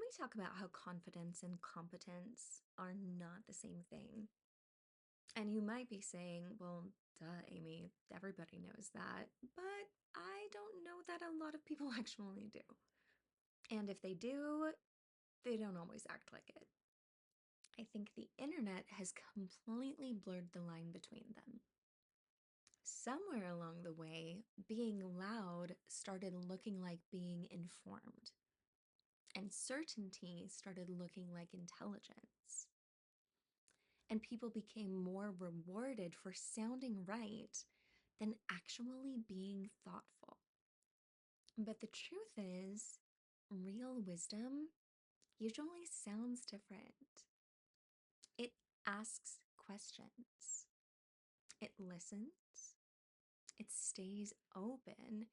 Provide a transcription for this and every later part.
we talk about how confidence and competence are not the same thing. And you might be saying, well, duh, Amy, everybody knows that. But I don't know that a lot of people actually do. And if they do, they don't always act like it. I think the internet has completely blurred the line between them. Somewhere along the way, being loud started looking like being informed, and certainty started looking like intelligence. And people became more rewarded for sounding right than actually being thoughtful. But the truth is, real wisdom usually sounds different. It asks questions, it listens, it stays open,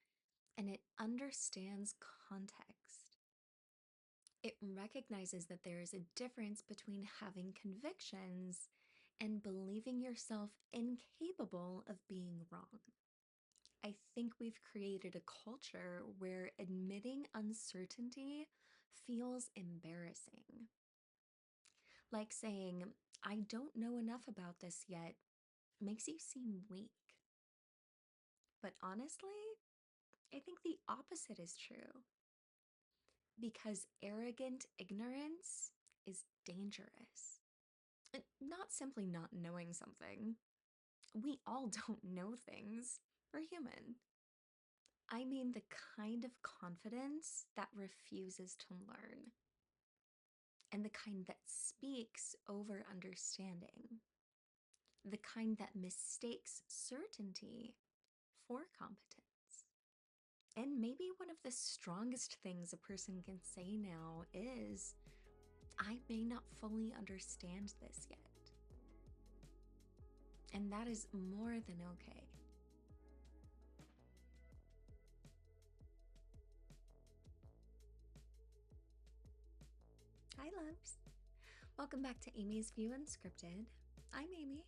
and it understands context. It recognizes that there is a difference between having convictions and believing yourself incapable of being wrong. I think we've created a culture where admitting uncertainty feels embarrassing. Like saying, I don't know enough about this yet, makes you seem weak. But honestly, I think the opposite is true. Because arrogant ignorance is dangerous. Not simply not knowing something. We all don't know things. We're human. I mean the kind of confidence that refuses to learn, and the kind that speaks over understanding, the kind that mistakes certainty for competence. And maybe one of the strongest things a person can say now is, I may not fully understand this yet. And that is more than okay. Hi, loves. Welcome back to Amy's View Unscripted. I'm Amy,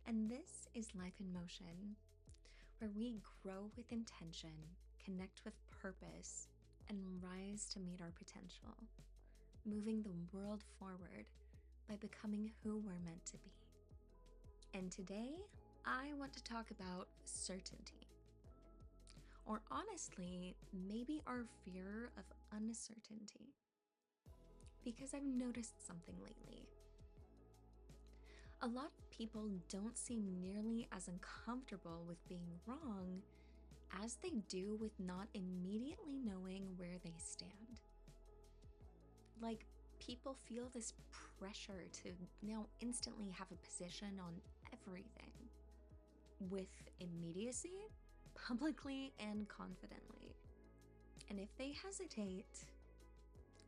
and this is Life in Motion, where we grow with intention, connect with purpose, and rise to meet our potential, moving the world forward by becoming who we're meant to be. And today, I want to talk about certainty. Or honestly, maybe our fear of uncertainty. Because I've noticed something lately. A lot of people don't seem nearly as uncomfortable with being wrong as they do with not immediately knowing where they stand. Like, people feel this pressure to now instantly have a position on everything with immediacy, publicly and confidently. And if they hesitate,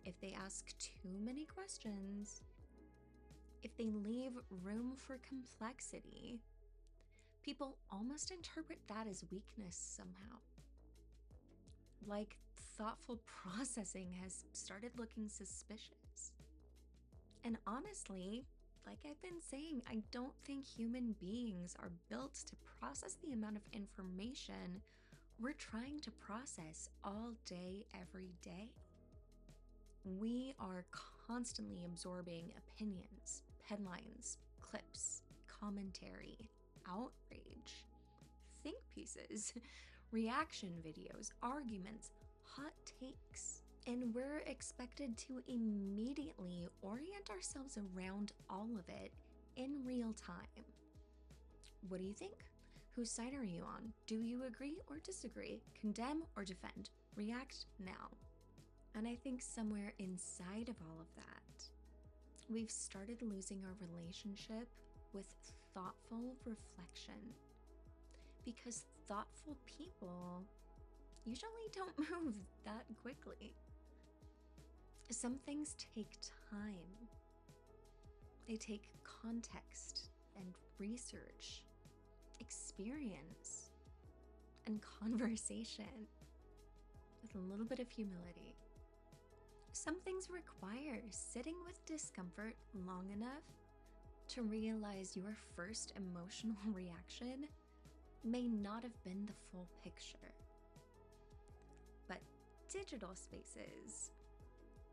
if they ask too many questions, if they leave room for complexity, people almost interpret that as weakness somehow. Like thoughtful processing has started looking suspicious. And honestly, like I've been saying, I don't think human beings are built to process the amount of information we're trying to process all day, every day. We are constantly absorbing opinions, headlines, clips, commentary, outrage, think pieces, reaction videos, arguments, hot takes. And we're expected to immediately orient ourselves around all of it in real time. What do you think? Whose side are you on? Do you agree or disagree? Condemn or defend? React now. And I think somewhere inside of all of that, we've started losing our relationship with thoughtful reflection. Because thoughtful people usually don't move that quickly. Some things take time. They take context and research, experience, and conversation with a little bit of humility. Some things require sitting with discomfort long enough to realize your first emotional reaction may not have been the full picture. But digital spaces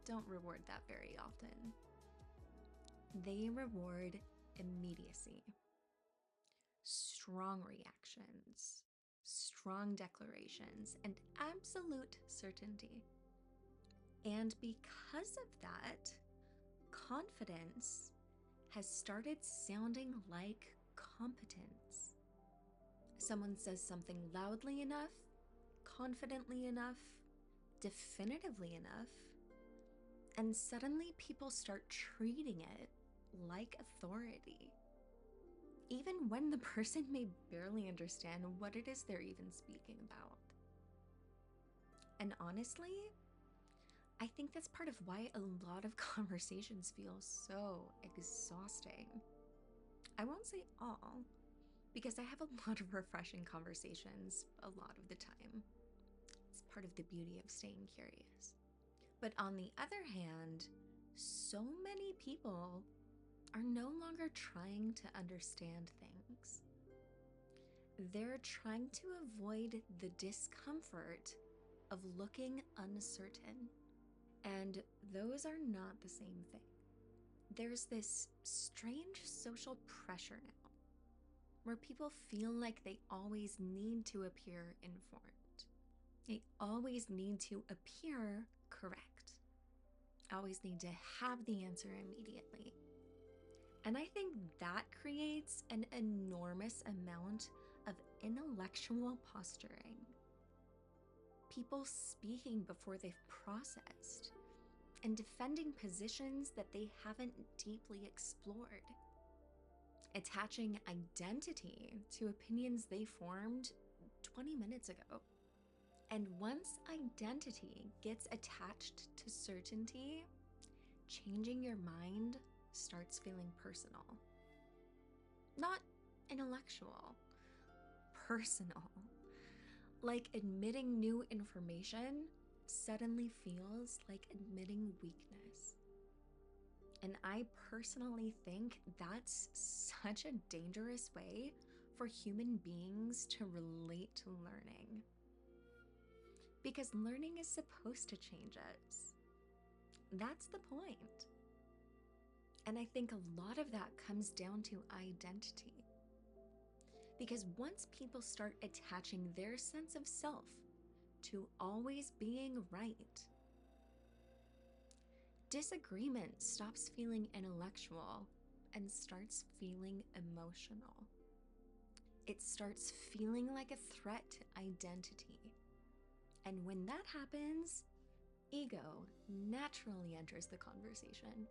don't reward that very often. They reward immediacy, strong reactions, strong declarations, and absolute certainty. And because of that, confidence has started sounding like competence. Someone says something loudly enough, confidently enough, definitively enough, and suddenly people start treating it like authority, even when the person may barely understand what it is they're even speaking about. And honestly, I think that's part of why a lot of conversations feel so exhausting. I won't say all, because I have a lot of refreshing conversations a lot of the time. It's part of the beauty of staying curious. But on the other hand, so many people are no longer trying to understand things. They're trying to avoid the discomfort of looking uncertain. And those are not the same thing. There's this strange social pressure now where people feel like they always need to appear informed. They always need to appear correct. Always need to have the answer immediately. And I think that creates an enormous amount of intellectual posturing. People speaking before they've processed and defending positions that they haven't deeply explored. Attaching identity to opinions they formed 20 minutes ago. And once identity gets attached to certainty, changing your mind starts feeling personal. Not intellectual, personal. Like admitting new information suddenly feels like admitting weakness. And I personally think that's such a dangerous way for human beings to relate to learning. Because learning is supposed to change us. That's the point. And I think a lot of that comes down to identity. Because once people start attaching their sense of self to always being right, disagreement stops feeling intellectual and starts feeling emotional. It starts feeling like a threat to identity. And when that happens, ego naturally enters the conversation.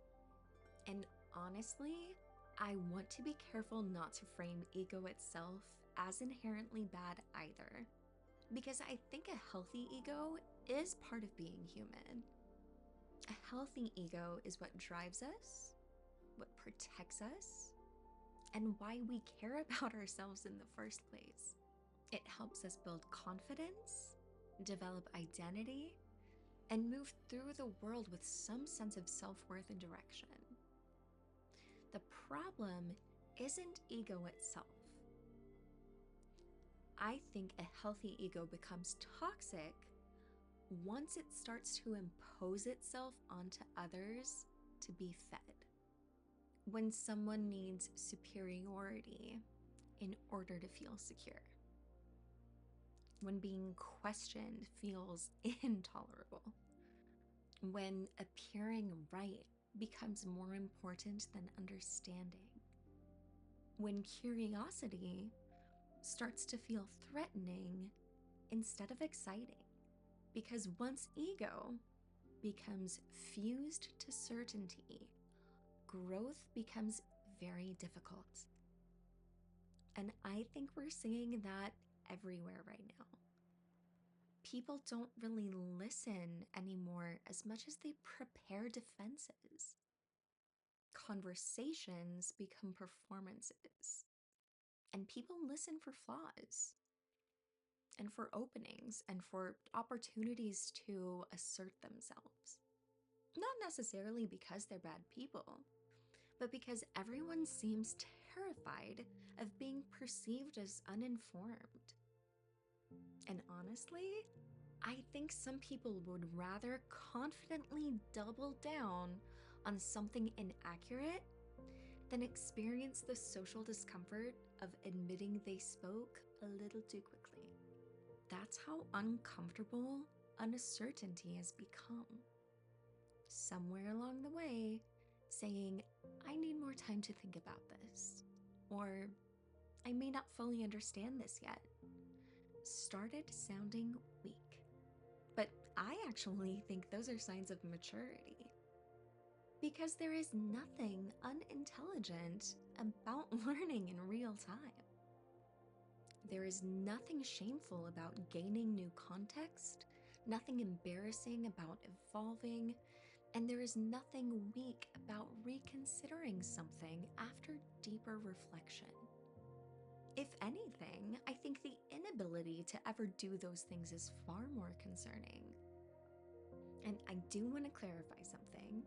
And honestly, I want to be careful not to frame ego itself as inherently bad either. Because I think a healthy ego is part of being human. A healthy ego is what drives us, what protects us, and why we care about ourselves in the first place. It helps us build confidence, develop identity, and move through the world with some sense of self-worth and direction. The problem isn't ego itself. I think a healthy ego becomes toxic once it starts to impose itself onto others to be fed. When someone needs superiority in order to feel secure. When being questioned feels intolerable. When appearing right becomes more important than understanding. When curiosity starts to feel threatening instead of exciting. Because once ego becomes fused to certainty, growth becomes very difficult. And I think we're seeing that everywhere right now. People don't really listen anymore as much as they prepare defenses. Conversations become performances. And people listen for flaws and for openings and for opportunities to assert themselves. Not necessarily because they're bad people, but because everyone seems terrified of being perceived as uninformed. And honestly, I think some people would rather confidently double down on something inaccurate than experience the social discomfort of admitting they spoke a little too quickly. That's how uncomfortable uncertainty has become. Somewhere along the way, saying, I need more time to think about this, or I may not fully understand this yet, started sounding weak. But I actually think those are signs of maturity. Because there is nothing unintelligent about learning in real time. There is nothing shameful about gaining new context, nothing embarrassing about evolving, and there is nothing weak about reconsidering something after deeper reflection. If anything, I think the inability to ever do those things is far more concerning. And I do want to clarify something.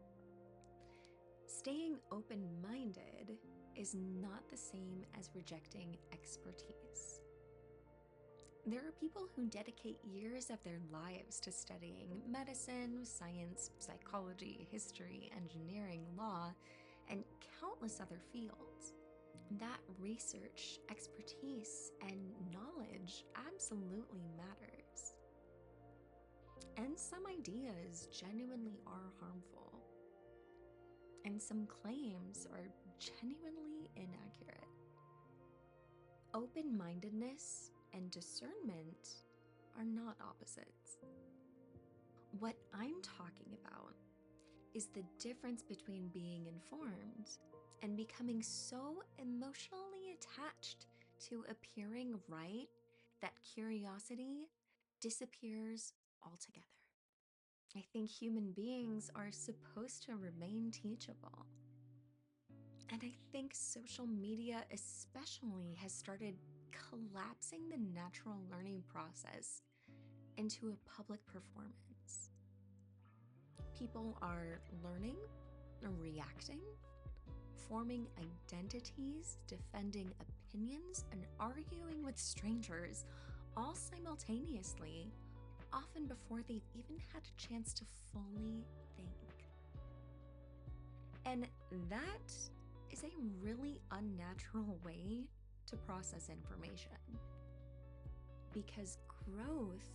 Staying open-minded is not the same as rejecting expertise. There are people who dedicate years of their lives to studying medicine, science, psychology, history, engineering, law, and countless other fields. That research, expertise, and knowledge absolutely matters. And some ideas genuinely are harmful. And some claims are genuinely inaccurate. Open-mindedness and discernment are not opposites. What I'm talking about is the difference between being informed and becoming so emotionally attached to appearing right that curiosity disappears altogether. I think human beings are supposed to remain teachable. And I think social media especially has started collapsing the natural learning process into a public performance. People are learning, reacting, forming identities, defending opinions, and arguing with strangers all simultaneously, often before they've even had a chance to fully think. And that is a really unnatural way to process information. Because growth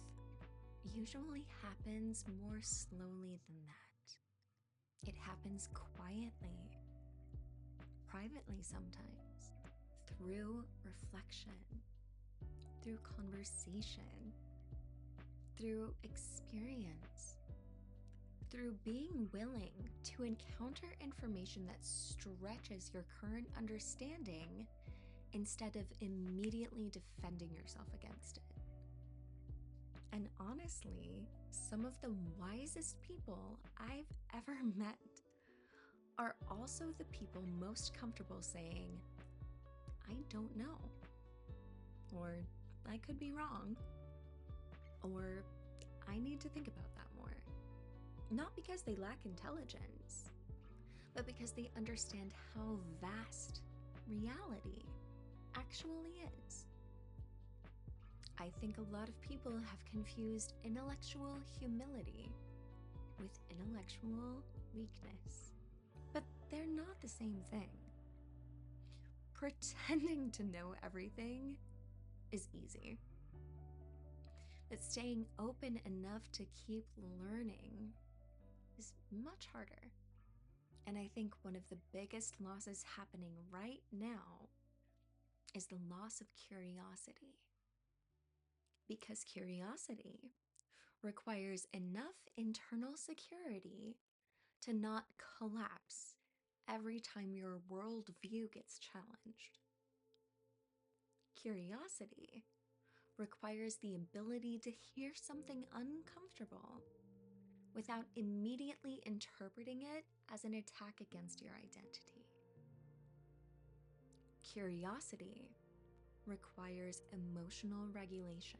usually happens more slowly than that. It happens quietly, privately sometimes, through reflection, through conversation, through experience, through being willing to encounter information that stretches your current understanding instead of immediately defending yourself against it. And honestly, some of the wisest people I've ever met are also the people most comfortable saying, I don't know, or I could be wrong, or I need to think about that more. Not because they lack intelligence, but because they understand how vast reality actually is. I think a lot of people have confused intellectual humility with intellectual weakness, but they're not the same thing. Pretending to know everything is easy, but staying open enough to keep learning is much harder. And I think one of the biggest losses happening right now is the loss of curiosity. Because curiosity requires enough internal security to not collapse every time your worldview gets challenged. Curiosity requires the ability to hear something uncomfortable without immediately interpreting it as an attack against your identity. Curiosity requires emotional regulation,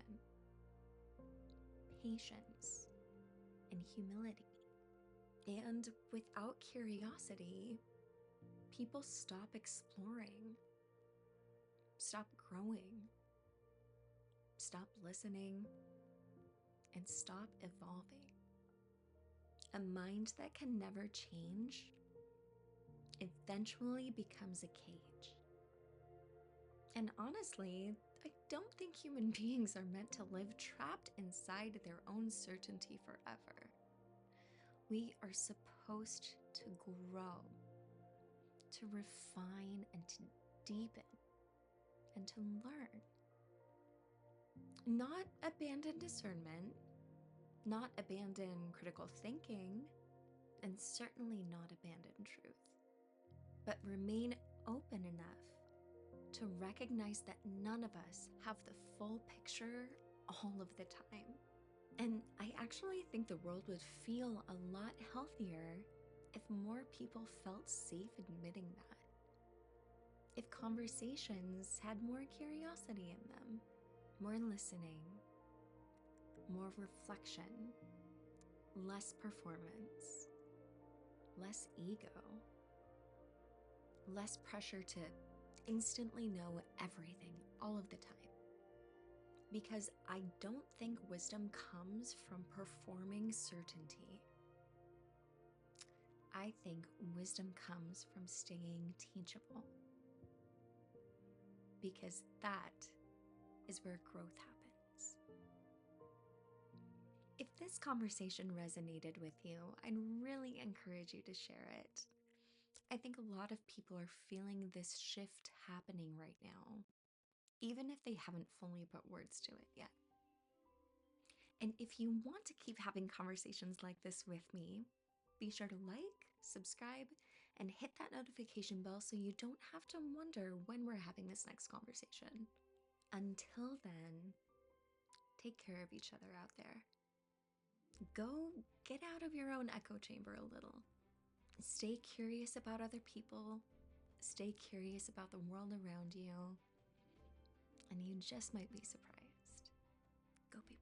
patience, and humility. And without curiosity, people stop exploring, stop growing, stop listening, and stop evolving. A mind that can never change eventually becomes a cage. And honestly, I don't think human beings are meant to live trapped inside their own certainty forever. We are supposed to grow, to refine, and to deepen, and to learn. Not abandon discernment, not abandon critical thinking, and certainly not abandon truth, but remain open enough to recognize that none of us have the full picture all of the time. And I actually think the world would feel a lot healthier if more people felt safe admitting that. If conversations had more curiosity in them, more listening, more reflection, less performance, less ego, less pressure to instantly know everything all of the time. Because I don't think wisdom comes from performing certainty. I think wisdom comes from staying teachable. Because that is where growth happens. If this conversation resonated with you, I'd really encourage you to share it. I think a lot of people are feeling this shift happening right now, even if they haven't fully put words to it yet. And if you want to keep having conversations like this with me, be sure to like, subscribe, and hit that notification bell so you don't have to wonder when we're having this next conversation. Until then, take care of each other out there. Go get out of your own echo chamber a little. Stay curious about other people. Stay curious about the world around you. And you just might be surprised. Go be